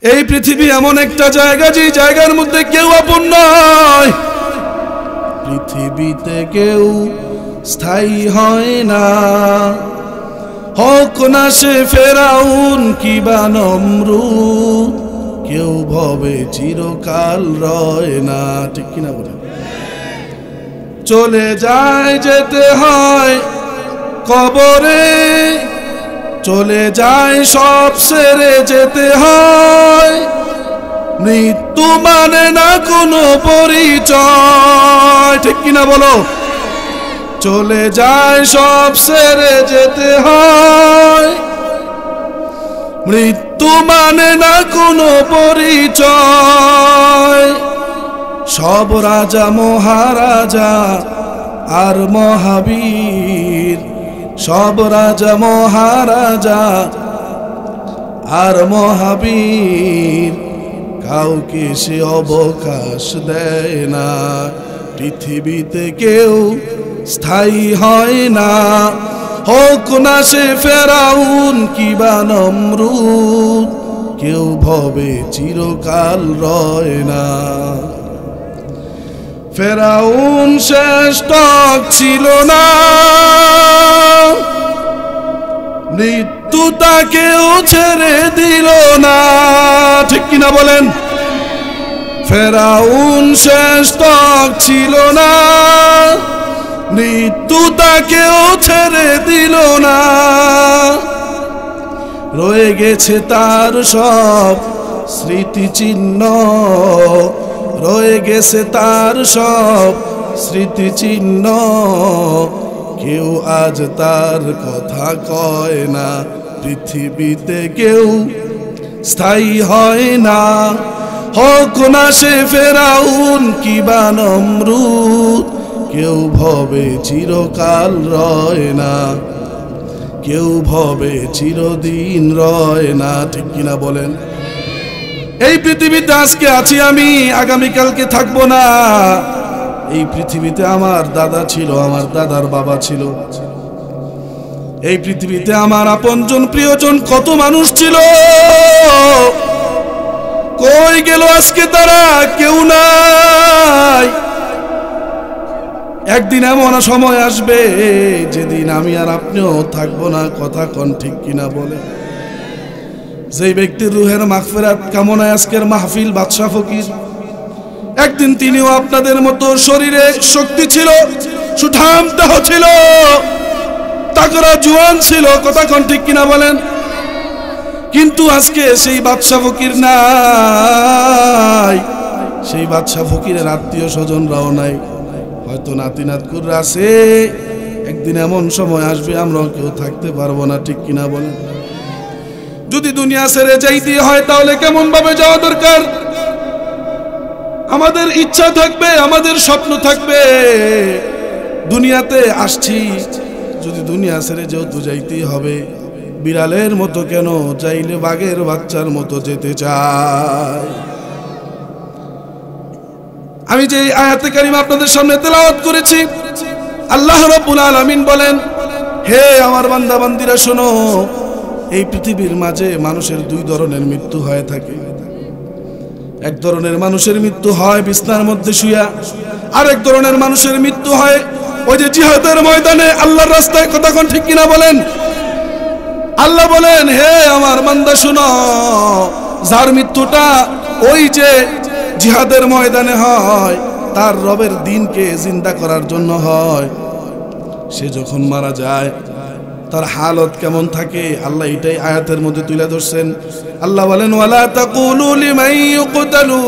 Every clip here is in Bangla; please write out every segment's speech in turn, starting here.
এই পৃথিবী এমন একটা জায়গা যে জায়গার মধ্যে কেউ আপন নয়। পৃথিবীতে কেউ স্থায়ী হয় না, হোক না সে ফেরাউন কিবা নমরুদ, কেউ ভবে চিরকাল রয় না। ঠিক কিনা বলে? চলে যায় যেতে হয় কবরে, চলে যায় সব সেরে যেতে হয়। মৃত্যু মানে না কোনো পরিচয়। ঠিক কিনা বলো? চলে যায় সব সেরে যেতে হয়। মৃত্যু মানে না কোনো পরিচয়। সব রাজা মহারাজা আর মহাবীর, সব রাজা মহারাজা আর মহাবীর, কাউকে সে অবকাশ দেয় না। পৃথিবীতে কেউ স্থায়ী হয় না, হোক না সে ফেরাউন কিবা নমরুদ, কেউ ভবে চিরকাল রয় না। ফেরাউন শেষ তক ছিল না, মৃত্যু তাকেও ছেড়ে দিল না। ঠিক কিনা বলেন? ফেরাউন শেষ তক ছিল না, মৃত্যু তাকেও ছেড়ে দিল না। রয়ে গেছে তার সব স্মৃতিচিহ্ন, রয়ে গেছে তার সব স্মৃতিচিহ্ন, কেউ আজ তার কথা কয় না। পৃথিবীতে কেউ স্থায়ী হয় না, হোক না সে ফেরাউন কিবা নমরুদ, কেউ ভবে চিরকাল রয় না, কেউ ভবে চিরদিন রয় না। ঠিক কিনা বলেন? এই পৃথিবীতে আজকে আছি আমি, আগামীকালকে থাকবো না। এই পৃথিবীতে আমার দাদা ছিল, আমার দাদার বাবা ছিল। এই পৃথিবীতে আমার আপনজন প্রিয়জন কত মানুষ ছিল, কই গেল আজকে তারা? কেউ নাই। একদিন এমন সময় আসবে যেদিন আমি আর আপনিও থাকবো না। কথা কোন ঠিক কিনা বলে? যেই ব্যক্তির রুহের মাগফিরাত কামনায় আজকের মাহফিল বাদশা ফকির, একদিন তিনিও আপনাদের মতো শরীরে শক্তি ছিল, সুঠাম দেহ ছিল, তাগড়া জোয়ান ছিল। কথা কোন ঠিক কিনা বলেন? কিন্তু আজকে সেই বাদশা ফকির নাই, সেই বাদশা ফকিরের আত্মীয় স্বজনরাও নাই, হয়তো নাতি নাতকুররা আছে। একদিন এমন সময় আসবে আমরাও কেউ থাকতে পারবো না। ঠিক কিনা বলেন? যদি দুনিয়া ছেড়ে যাইতে হয় তাহলে কেমন ভাবে যাওয়া দরকার? আমাদের ইচ্ছা থাকবে, আমাদের স্বপ্ন থাকবে, দুনিয়াতে আসছি, যদি দুনিয়া ছেড়ে যেহেতু যাইতেই হবে, বিড়ালের মতো কেন চাইলে বাঘের বাচ্চার মতো যেতে চাই। আমি যে আয়াতে কারিমা আপনাদের সামনে তেলাওয়াত করেছি, আল্লাহ রাব্বুল আলামিন বলেন, হে আমার বান্দা বান্দিরা শোনো, এই পৃথিবীর মাঝে মানুষের দুই ধরনের মৃত্যু হয়ে থাকে। এক ধরনের মানুষের মৃত্যু হয় বিছনার মধ্যে শুয়া, আর এক ধরনের মানুষের মৃত্যু হয় ওই যে জিহাদের ময়দানে আল্লাহর রাস্তায়। কথা কোন ঠিক কিনা বলেন? আল্লাহ বলেন, হে আমার বান্দা শোনো, যার মৃত্যুটা ওই যে জিহাদের ময়দানে হয়, তার রবের দিনকে জিন্দা করার জন্য হয়, সে যখন মারা যায় তার হালত কেমন থাকে আল্লাহ এটাই আয়াতের মধ্যে তুলে ধরছেন। আল্লাহ বলেন, ওয়ালা তাকুলু লিমান ইউকতালু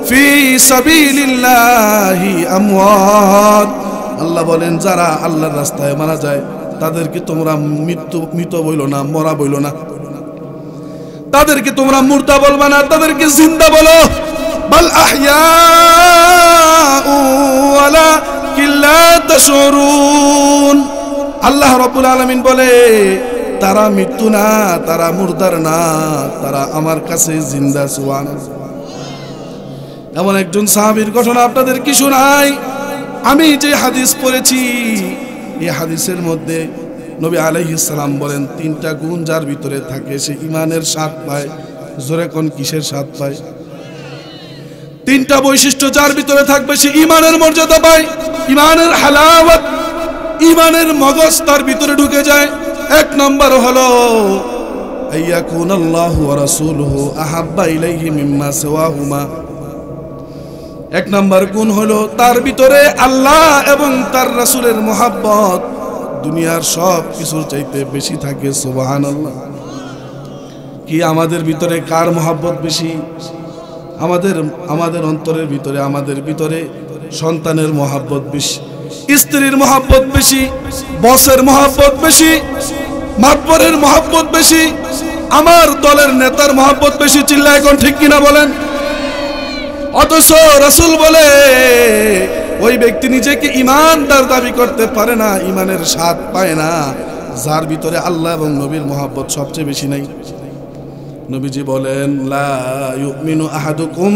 ফি সাবিলিল্লাহি আমওয়াত। আল্লাহ বলেন, যারা আল্লাহর রাস্তায় মারা যায় তাদেরকে তোমরা মৃত বইলো না, মরা বইলো না, তাদেরকে তোমরা মুর্দা বলবা না, তাদেরকে জিন্দা বলো। বাল আহইয়াউ ওয়ালাকিন লা তাশউরুন। আল্লাহ রাব্বুল আলামিন বলে, তারা মৃত্যু না, তারা মুর্দার না, তারা আমার কাছে জিন্দা। সুবহানাল্লাহ। এমন একজন সাহাবীর ঘটনা আপনাদের কি শোনাই। আমি যে হাদিস পড়েছি, এই হাদিসের মধ্যে নবী আলাইহিস সালাম বলেন, তিনটা গুণ যার ভিতরে থাকে সে ঈমানের স্বাদ পায়। জোরে কোন কিসের স্বাদ পায়? তিনটা বৈশিষ্ট্য যার ভিতরে থাকবে সে ঈমানের মর্যাদা পায়, ঈমানের হালাওয়াত, ঈমানের মগজ তার ভিতরে ঢুকে যায়। এক নম্বর হলো আইয়াকুনাল্লাহু ওয়া রাসূলুহু আহাব্বা ইলাইহি মিম্মা সিওয়াহুমা। এক নম্বর গুণ হলো তার ভিতরে আল্লাহ এবং তার রাসূলের মুহাব্বত দুনিয়ার সব কিছুর চাইতে বেশি থাকে। সুবহানাল্লাহ। কি আমাদের ভিতরে কার মুহাব্বত বেশি? আমাদের অন্তরের ভিতরে, আমাদের ভিতরে সন্তানের মুহাব্বত বেশি, স্ত্রীর মুহাব্বত বেশি, বসের মুহাব্বত বেশি, মাতবরের মুহাব্বত বেশি, আমার দলের নেতার মুহাব্বত বেশি। চিল্লায় এখন ঠিক কিনা বলেন? অথচ রাসূল বলে ওই ব্যক্তি নিজেকে ঈমানদার দাবি করতে পারে না, ঈমানের স্বাদ পায় না, যার ভিতরে আল্লাহ এবং নবীর মুহাব্বত সবচেয়ে বেশি নাই। নবীজি বলেন লা ইউমিনু আহাদুকুম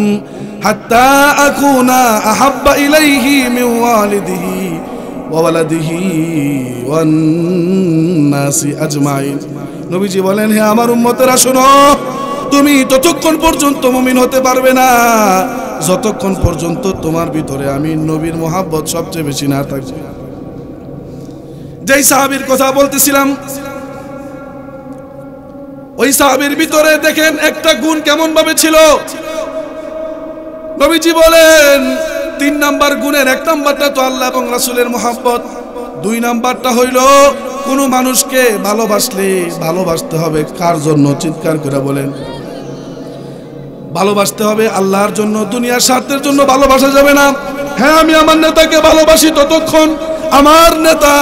হাত্তা আকুনা আহাব্বা ইলাইহি মিন ওয়ালিদিহি ওয়া ওয়ালাদিহি ওয়ান নাসি আজমাইন। নবীজি বলেন হে আমার উম্মতেরা শোনো, তুমি ততক্ষণ পর্যন্ত মুমিন হতে পারবে না যতক্ষণ পর্যন্ত তোমার ভিতরে আমি নবীর মুহাব্বত সবচেয়ে বেশি না থাকবে। যেই সাহাবীর কথা বলতেছিলাম, ওই সাহাবীর ভিতরে দেখেন একটা গুণ কেমন ভাবে ছিল। নবীজি বলেন 3 নাম্বার গুণের 1 নাম্বারটা তো আল্লাহ এবং রাসূলের মুহাব্বত, 2 নাম্বারটা হইল কোন মানুষকে ভালোবাসলে ভালোবাসতে হবে কার জন্য? চিৎকার করে বলেন। ভালোবাসতে হবে আল্লাহর জন্য, দুনিয়ার স্বার্থের জন্য ভালোবাসা যাবে না। হ্যাঁ, আমি আমার নেতাকে ভালোবাসি ততক্ষণ আমার নেতা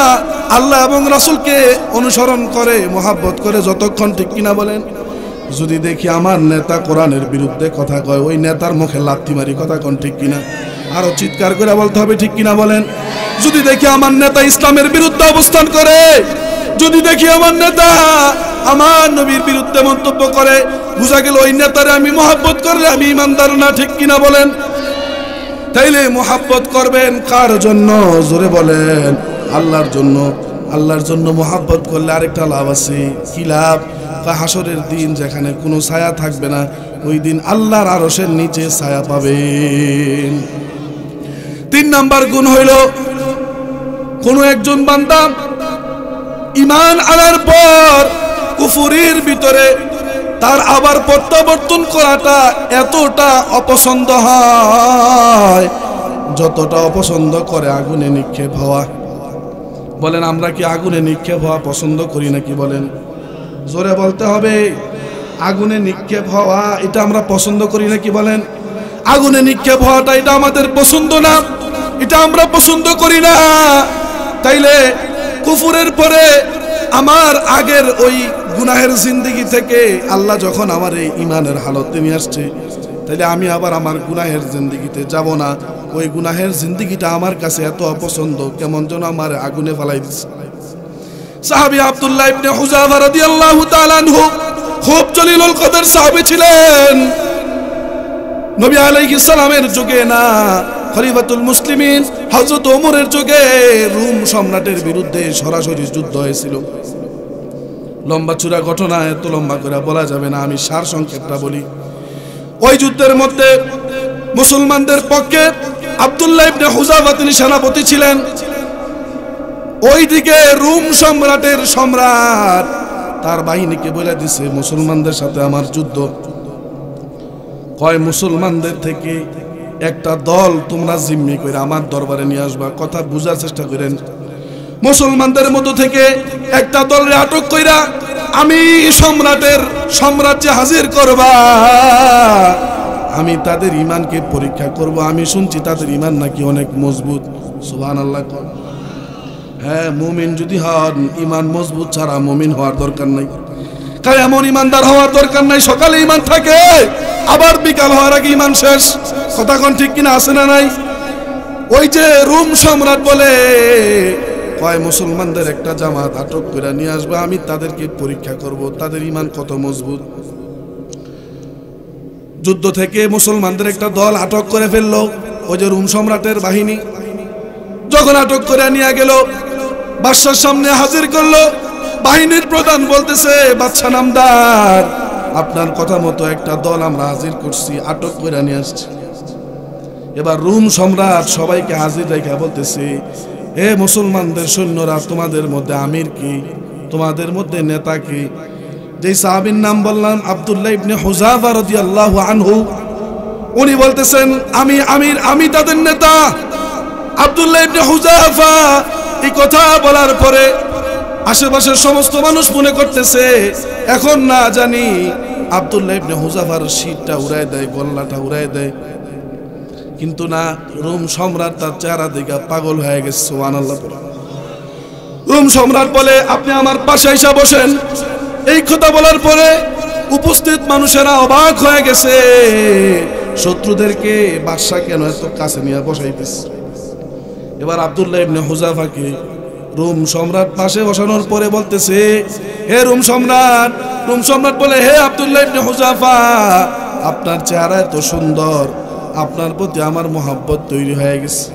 আল্লাহ এবং রাসূলকে অনুসরণ করে, মুহাব্বত করে যতক্ষণ, ঠিক কিনা বলেন? যদি দেখি আমার নেতা কোরআনের বিরুদ্ধে কথা কয়, ওই নেতার মুখে লাথি মারি, কথা কোন ঠিক কিনা? আরো চিৎকার করে বলতে হবে ঠিক কিনা বলেন? যদি দেখি আমার নেতা ইসলামের বিরুদ্ধে অবস্থান করে, যদি দেখি আমার নেতা আমার নবীর বিরুদ্ধে মন্তব্য করে, বুঝা গেল ওই নেতারে আমি মুহাব্বত করলে আমি ঈমানদার না, ঠিক কিনা বলেন? তাইলে মুহাব্বত করবেন কার জন্য? জোরে বলেন, আল্লাহর জন্য। আল্লাহর জন্য মুহাব্বত করলে আরেকটা লাভ আছে। কি লাভ? হাসরের দিন যেখানে কোনো ছায়া থাকবে না, ওই দিন আল্লাহর আরশের নিচে ছায়া পাবেন। 3 নাম্বার গুণ হইল কোন একজন বান্দা ঈমান আনার পর কুফরির ভিতরে তার আবার প্রত্যাবর্তন করাটা এতটা অপছন্দ হয় যতটা অপছন্দ করে আগুনে নিক্ষেপ হওয়া। বলেন আমরা কি আগুনে নিক্ষেপ হওয়া পছন্দ করি নাকি? বলেন, জোরে বলতে হবে। আগুনে নিক্ষেপ হওয়া এটা আমরা পছন্দ করি নাকি? বলেন, আগুনে নিক্ষেপ হওয়াটা এটা আমাদের পছন্দ না, এটা আমরা পছন্দ করি না। তাইলে কুফরের পরে আমার আগের ওই গুনাহের জিন্দেগি থেকে আল্লাহ যখন আমার এই ঈমানের হালতে নিয়ে আসছে, তাইলে আমি আবার আমার গুনাহের জিন্দেগিতে যাব না। ওই গুনাহের জিন্দেগিটা আমার কাছে এত অপছন্দ, কেমন যেন আমার আগুনে ফেলাই দিচ্ছে। সাহাবী আব্দুল্লাহ ইবনে হুযাফা রাদিয়াল্লাহু তাআলা আনহু খুব জলিলুল কদর সাহাবী ছিলেন। নবী আলাইহিস সালামের যুগে না, খলিফাতুল মুসলিমিন হযরত ওমরের যুগে রোম সম্রাটের বিরুদ্ধে সরাসরি যুদ্ধ হয়েছিল। লম্বা চূড়া ঘটনা, এত লম্বা করে বলা যাবে না, আমি সার সংক্ষেপটা বলি। ওই যুদ্ধের মধ্যে মুসলমানদের পক্ষে আব্দুল্লাহ ইবনে হুযাফা তিনি সেনাপতি ছিলেন। ওইদিকে রোম সম্রাটের সম্রাট তার বাহিনীকে বলে দিছে মুসলমানদের সাথে আমার যুদ্ধ। কয় মুসলমানদের থেকে একটা দল তোমরা জিম্মি করে আমার দরবারে নিয়ে আসবা। কথা বুঝার চেষ্টা করেন। মুসলমানদের মধ্য থেকে একটা দলরে আটক কইরা আমি সম্রাটের সাম্রাজ্যে হাজির করবা, আমি তাদের ঈমানকে পরীক্ষা করব। আমি শুনছি তাদের ঈমান নাকি অনেক মজবুত। সুবহানাল্লাহ। হ্যাঁ, মুমিন যদি হন, ঈমান মজবুত ছাড়া মুমিন হওয়ার দরকার নাই। কারণ এমন ঈমানদার হওয়ার দরকার নাই সকালে ঈমান থাকে, আবার বিকাল হওয়ার আগে ঈমান শেষ। কথা কোন ঠিক কিনা? আছে না নাই? ওই যে রোম সম্রাট বলে কয় মুসলমানদের একটা জামাত আটক করে নিয়ে আসবে, আমি তাদেরকে পরীক্ষা করব তাদের ঈমান কত মজবুত। যুদ্ধ থেকে মুসলমানদের একটা দল আটক করে ফেললো ওই যে রোম সম্রাটের বাহিনী। যখন আটক করে নিয়ে গেল, বাদশার সামনে হাজির করলো। বাহিনীর প্রধান বলতেছে, বাদশা নামদার, আপনার কথা মতো একটা দল আমরা হাজির করছি, আটক করে নিয়ে আসছি। এবার রোম সম্রাট সবাইকে হাজির রেখে বলতেছে, হে মুসলমানদের সৈন্যরা, তোমাদের মধ্যে আমির কি, তোমাদের মধ্যে নেতা কি? যেই সাহাবীর নাম বললাম আব্দুল্লাহ ইবনে হুযাফা রাদিয়াল্লাহু আনহু, উনি বলতেছেন আমি আমির, আমি তাদের নেতা। আব্দুল্লাহ ইবনে হুযাফা এই কথা বলার পরে আশেপাশের সমস্ত মানুষ মনে করতেছে এখন না জানি আব্দুল্লাহ ইবনে হুযাফার শিরটা উড়ায় দেয়, গল্লাটা উড়ায় দেয়। কিন্তু না, রোম সম্রাট তার চেহারা দেখে পাগল হয়ে গেছে। সুবহানাল্লাহ। রোম সম্রাট বলে আপনি আমার পাশে এসে বসেন। এই কথা বলার পরে উপস্থিত মানুষেরা অবাক হয়ে গেছে, শত্রুদেরকে বাদশা কেন এত কাছে নিয়ে বসাইতেছে। এবার আব্দুল্লাহ ইবনে হুযাফাকে রোম সম্রাট পাশে বসানোর পরে বলতেছে, হে রোম সম্রাট। রোম সম্রাট বলে, হে আব্দুল্লাহ ইবনে হুযাফা, আপনার চেহারা এত সুন্দর, আপনার প্রতি আমার মহব্বত তৈরি হয়ে গেছে,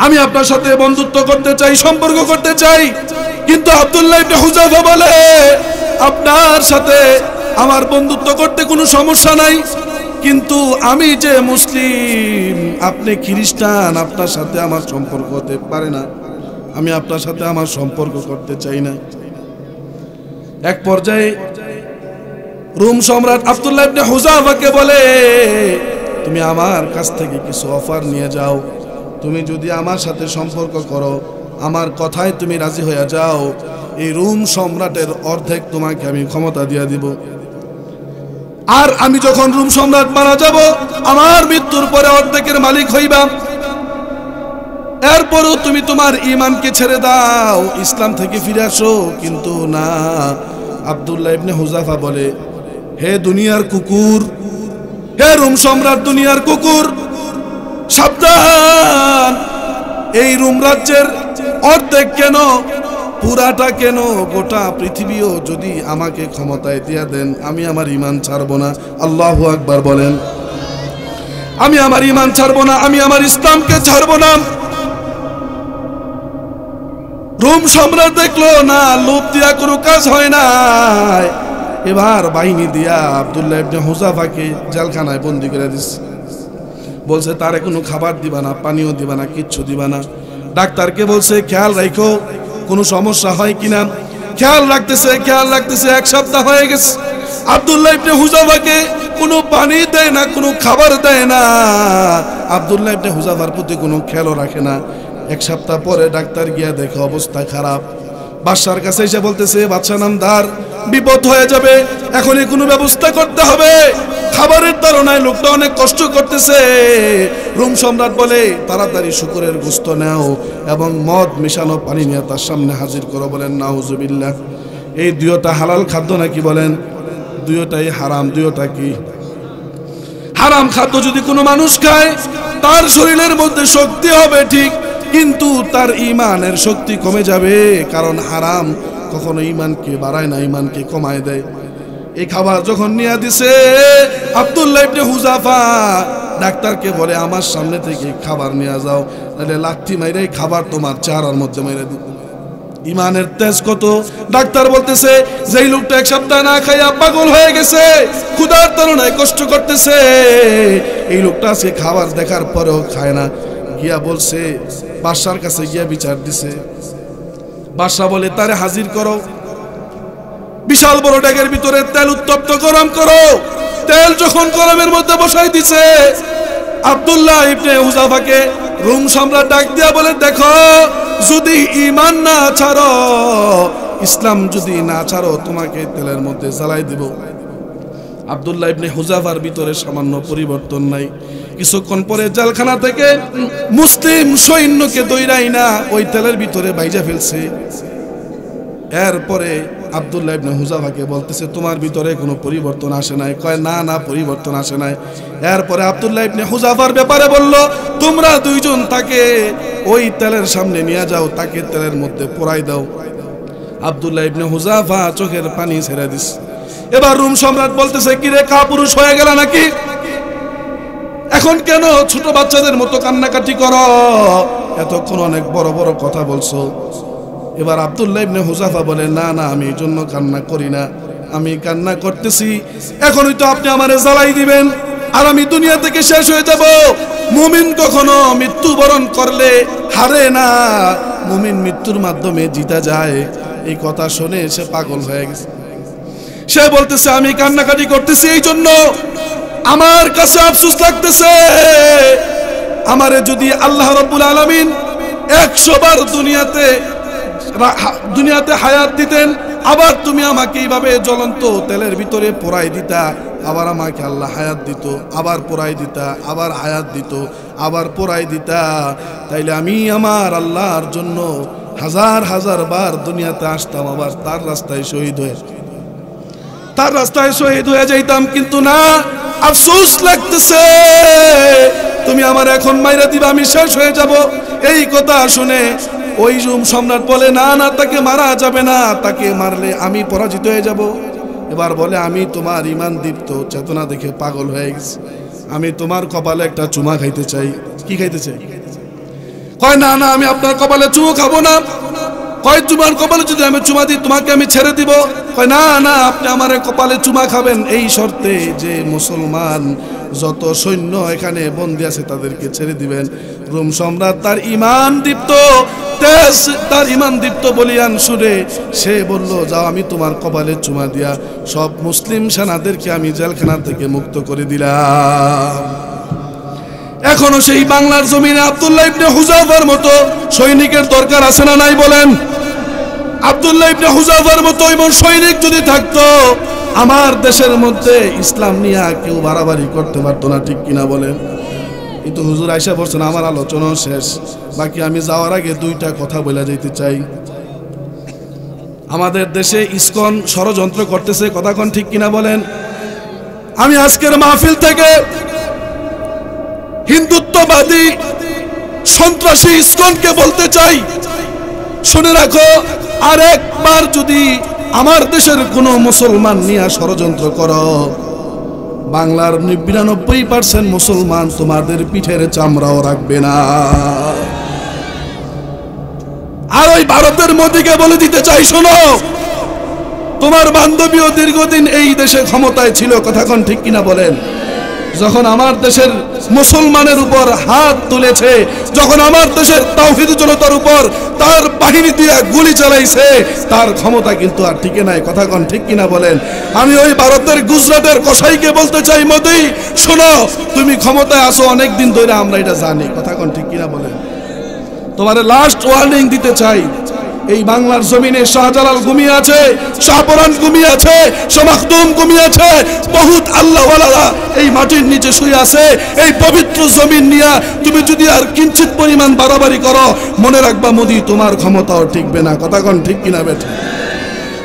আমি আপনার সাথে বন্ধুত্ব করতে চাই, সম্পর্ক করতে চাই। কিন্তু আব্দুল্লাহ ইবনে হুযাফা বলে, আপনার সাথে আমার বন্ধুত্ব করতে কোনো সমস্যা নাই, কিন্তু আমি যে মুসলিম, আপনি খ্রিস্টান, আপনার সাথে আমার সম্পর্ক হতে পারে না, আমি আপনার সাথে আমার সম্পর্ক করতে চাই না। এক পর্যায়ে রোম সম্রাট আব্দুল্লাহ ইবনে হুযাফাকে বলে, তুমি আমার কাছ থেকে কিছু অফার নিয়ে যাও, তুমি যদি আমার সাথে সম্পর্ক করো, আমার কথায় তুমি রাজি হয়ে যাও, এই রোম সম্রাটের অর্ধেক তোমাকে আমি ক্ষমতা দিয়ে দিব। আর আমি যখন রোম সম্রাট মারা যাব, আমার মৃত্যুর পরে অর্ধেকের মালিক হইবা। এরপরও তুমি তোমার ঈমানকে ছেড়ে দাও, ইসলাম থেকে ফিরে আসো। কিন্তু না, আব্দুল্লাহ ইবনে হুযাফা বলে, হে দুনিয়ার কুকুর, হে রোম সম্রাট দুনিয়ার কুকুর, সাবধান, এই রোম রাজ্যের অর্ধেক কেন, পুরাটা কেন, গোটা পৃথিবীও যদি আমাকে ক্ষমতায় দিয়ে দেন, আমি আমার ঈমান ছাড়বো না। আল্লাহু আকবার বলেন। আমি আমার ঈমান ছাড়বো না, আমি আমার ইসলামকে ছাড়বো না। রোম সম্রাট দেখলো না, লোভ দিয়া কোনো কাজ হয় না। এবার বাহিনী দিয়া আব্দুল্লাহ ইবনে হুযাফাকে জেলখানায় বন্দী করে দিচ্ছে। বলছে তারে কোনো খাবার দিবা না, পানিও দিবা না, কিচ্ছু দিবা না। ডাক্তারকে বলছে খেয়াল রাখো কোনো সমস্যা হয় কিনা। খেয়াল রাখতেছে। এক সপ্তাহ হয়ে গেছে, আব্দুল্লাহ ইবনে হুযাফাকে কোনো পানি দেয় না, কোনো খাবার দেয় না। আব্দুল্লাহ ইবনে হুযাফার প্রতি কোনো খেয়ালও রাখে না। এক সপ্তাহ পরে ডাক্তার গিয়া দেখে অবস্থা খারাপ। বাদশার কাছে এসে বলতেছে, বাদশা নামদার, বিপদ হয়ে যাবে, এখনই কোনো ব্যবস্থা করতে হবে, খাবারের তাড়নায় লোকটা অনেক কষ্ট করতেছে। রোম সম্রাট বলে, তাড়াতাড়ি শুকরের গোশত নাও এবং মদ মিশানো পানি নিয়ে তার সামনে হাজির করো। বলেন নাউজুবিল্লাহ। এই দুইটা হালাল খাদ্য নাকি? বলেন দুইটাই হারাম। দুইটা কি? হারাম খাদ্য যদি কোনো মানুষ খায়, তার শরীরের মধ্যে শক্তি হবে ঠিক, কিন্তু তার ঈমানের শক্তি কমে যাবে। কারণ হারাম কখনো ঈমানকে বাড়ায় না, ঈমানকে কমায় দেয়। এই খাবার যখন নিয়ে দিছে, আব্দুল্লাহ ইবনে হুযাফা ডাক্তারকে বলে, আমার সামনে থেকে খাবার নিয়ে যাও, তাহলে লাথি মাইরে খাবার তোমার চেহারার মধ্যে মেরে দিব। ঈমানের তেজ কত! ডাক্তার বলতেছে, যেই লোকটা এক সপ্তাহ না খাইয়া পাগল হয়ে গেছে, ক্ষুধার তাড়নায় কষ্ট করতেছে, এই লোকটা আজকে খাবার দেখার পরেও খায় না। গিয়া বলছে, বাদশার কাছে গিয়া বিচার দিছে। বাদশা বলে, তারে হাজির করো, বিশাল বড় ডেকের ভিতরে তেল উত্তপ্ত গরম করো। তেল যখন গরমের মধ্যে বসাই দিছে, আব্দুল্লাহ ইবনে হুযাফাকে রোম সম্রাট ডাক দিয়া বলে, দেখো, যদি ঈমান না ছাড়ো, ইসলাম যদি না ছাড়ো, তোমাকে তেলের মধ্যে জ্বালাই দিব। আব্দুল্লাহ ইবনে হুযাফার ভিতরে সামান্য পরিবর্তন নাই। কিছুক্ষণ পরে জেলখানা থেকে মুসলিম সৈন্যকে দৌড়াই না ওই তেলের ভিতরে বাইজা ফেলছে। এরপরে আব্দুল্লাহ ইবনে হুযাফাকে বলতেছে, তোমার ভিতরে কোনো পরিবর্তন আসে নাই? কয়, না না, পরিবর্তন আসে নাই। এরপরে আব্দুল্লাহ ইবনে হুযাফার ব্যাপারে বলল, তোমরা দুইজন তাকে ওই তেলের সামনে নিয়ে যাও, তাকে তেলের মধ্যে পোড়াই দাও। আব্দুল্লাহ ইবনে হুযাফা চোখের পানি ছেড়ে দিস। এবার রোম সম্রাট বলতেছে, কিরে, কাপুরুষ হয়ে গেল নাকি? এখন কেন ছোট বাচ্চাদের মতো কান্নাকাটি করো? এতক্ষণ অনেক বড় বড় কথা বলছো। এবার আব্দুল্লাহ ইবনে হুযাফা বলে, না না, আমি এই জন্য কান্না করি না, আমি কান্না করতেছি, এখনই তো আপনি আমারে জ্বালাই দিবেন আর আমি দুনিয়া থেকে শেষ হয়ে যাব। মুমিন কখনো মৃত্যুবরণ করলে হারে না, মুমিন মৃত্যুর মাধ্যমে জিতা যায়। এই কথা শুনে সে পাগল হয়ে গেছে। সে বলতেছে আমি কান্নাকাটি করতেছি এই জন্য আমার কাছে আফসোস লাগতেছে, আমারে যদি আল্লাহ রাব্বুল আলামিন 100 বার দুনিয়াতে হায়াত দিতেন, আবার তুমি আমাকে এইভাবে জ্বলন্ত তেলের ভিতরে পোড়াই দিতা, আবার আমাকে আল্লাহ হায়াত দিত, আবার পোড়াই দিতা, আবার হায়াত দিত, আবার পোড়াই দিতা, তাইলে আমি আমার আল্লাহর জন্য হাজার হাজার বার দুনিয়াতে আসতাম, আবার তার রাস্তায় শহীদ হয়ে যাইতাম। কিন্তু না, আফসোস লাগতেছে তুমি আমার এখন মাইরা দিবা, আমি শেষ হয়ে যাব। এই কথা শুনে ওই রুম সম্রাট বলে না না, তাকে মারা যাবে না, তাকে মারলে আমি পরাজিত হয়ে যাব। এবার বলে আমি তোমার ইমান দীপ্ত চেতনা দেখে পাগল হয়ে গেছি, আমি তোমার কপালে একটা চুমা খাইতে চাই। কি খাইতে চাই? কয় না না, আমি আপনার কপালে চুমো খাবো না। কয় তোমার কপালে যদি আমি চুমা দিই তোমাকে আমি ছেড়ে দিব। কয় না না, আপনি আমার কপালে চুমা খাবেন এই শর্তে যে মুসলমান যত সৈন্য এখানে বন্দী আছে তাদেরকে ছেড়ে দিবেন। রোম সম্রাট তার ইমান দীপ্ত বলিয়ান সুরে সে বলল যাও, আমি তোমার কপালে চুমা দিয়া সব মুসলিম সেনাদেরকে আমি জেলখানা থেকে মুক্ত করে দিলাম। এখনো সেই বাংলার জমিনে আব্দুল্লাহ ইবনে হুযাফার মতো সৈনিকের দরকার আছে না নাই বলেন? আব্দুল্লাহ ইবনে হুযাফার মতো এমন সৈনিক যদি থাকতো, আমার দেশের মধ্যে ইসলাম নিয়ে কেউ বাড়াবাড়ি করতে পারতো না, ঠিক কিনা বলেন? কিন্তু হুজুর আয়েশা বলছেন আমার আলোচনা শেষ, বাকি আমি যাওয়ার আগে দুইটা কথা বলে যেতে চাই। আমাদের দেশে ইসকন ষড়যন্ত্র করতেছে, কথা কোন ঠিক কিনা বলেন? আমি আজকের মাহফিল থেকে হিন্দুত্ববাদী সন্ত্রাসী ইসকনকে বলতে চাই, শুনে রাখো, আর একবার যদি আমার দেশের কোনো মুসলমান নিয়ে ষড়যন্ত্র করো, বাংলার 99% মুসলমান তোমাদের পিঠের চামড়াও রাখবে না। আর ওই ভারতের মোদিকে বলে দিতে চাই, শোনো, তোমার বান্ধবীও দীর্ঘদিন এই দেশে ক্ষমতায় ছিল, কথা কোন ঠিক কিনা বলেন? যখন আমার দেশের মুসলমানের উপর হাত তুলেছে, যখন আমার দেশের তাওহীদ জনতার উপর তার বাহিনী দিয়ে গুলি চালাইছে, তার ক্ষমতা কিন্তু আর টিকে নাই, কথা কোন ঠিক কিনা বলেন? আমি ওই ভারতের গুজরাটের কসাইকে বলতে চাই, মোদি শোনো, তুমি ক্ষমতায় আসো অনেক দিন ধরে, আমরা এটা জানি, কথা কোন ঠিক কিনা বলেন? তোমার লাস্ট ওয়ার্নিং দিতে চাই, এই বাংলার জমিনে শাহজালাল ঘুমিয়ে আছে, শাহপরান ঘুমিয়ে আছে, শাহমাখদুম ঘুমিয়ে আছে, বহুত আল্লাহওয়ালারা এই মাটির নিচে শুয়ে আছে। এই পবিত্র জমিন নিয়ে তুমি যদি আর কিঞ্চিত পরিমাণ বাড়াবাড়ি করো, মনে রাখবা মোদি তোমার ক্ষমতাও টিকবে না, কথা কোন ঠিক কিনা বেটা?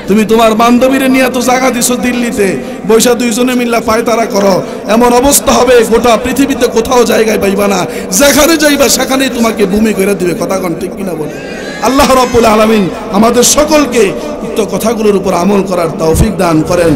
তুমি তোমার বান্ধবীরে নিয়ে তো জায়গা দিছো দিল্লিতে, বৈশা দুইজনে মিল্লা পায়তারা করো, এমন অবস্থা হবে গোটা পৃথিবীতে কোথাও জায়গায় পাইবা না, যেখানে যাইবা সেখানেই তোমাকে ভূমি করে দিবে, কথা কোন ঠিক কিনা বলে? আল্লাহ রাব্বুল আলামিন আমাদের সকলকে উক্ত কথাগুলোর উপর আমল করার তৌফিক দান করেন।